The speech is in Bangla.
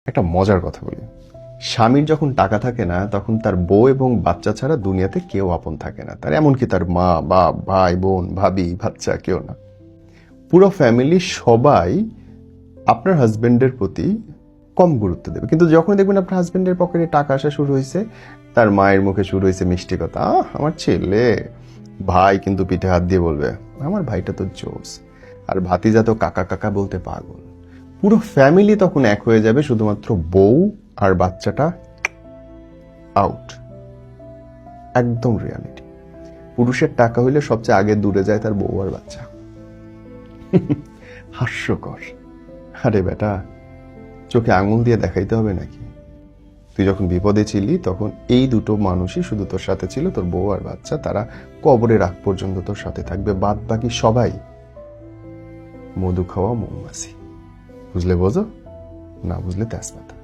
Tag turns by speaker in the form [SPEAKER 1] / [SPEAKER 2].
[SPEAKER 1] একটা মজার কথা বলি, স্বামীর যখন টাকা থাকে না তখন তার বউ এবং বাচ্চা ছাড়া দুনিয়াতে কেউ আপন থাকে না তার, এমনকি তার মা, বাপ, ভাই, বোন, ভাবি, বাচ্চা কেউ না। পুরো ফ্যামিলি সবাই আপনার হাজবেন্ডের প্রতি কম গুরুত্ব দেবে, কিন্তু যখন দেখবেন আপনার হাজবেন্ডের পকেটে টাকা আসা শুরু হয়েছে, তার মায়ের মুখে শুরু হয়েছে মিষ্টি কথা, আমার ছেলে, ভাই কিন্তু পিঠে হাত দিয়ে বলবে আমার ভাইটা তো জোস, আর ভাতিজা তো কাকা কাকা বলতে পাগল। পুরো ফ্যামিলি তখন এক হয়ে যাবে, শুধুমাত্র বউ আর বাচ্চাটা আউট। একদম রিয়ালিটি। পুরুষের টাকা হইলে সবচেয়ে আগে দূরে যায় তার বউ আর বাচ্চা। হাস্যকর। আরে বেটা, চোখে আঙুল দিয়ে দেখাইতে হবে নাকি? তুই যখন বিপদে ছিলি তখন এই দুটো মানুষই শুধু তোর সাথে ছিল, তোর বউ আর বাচ্চা। তারা কবরের আগ পর্যন্ত তোর সাথে থাকবে, বাদ বাকি সবাই মধু খাওয়া মৌমাছি। বুঝলে বোঝো, না বুঝলে তেজপাতা।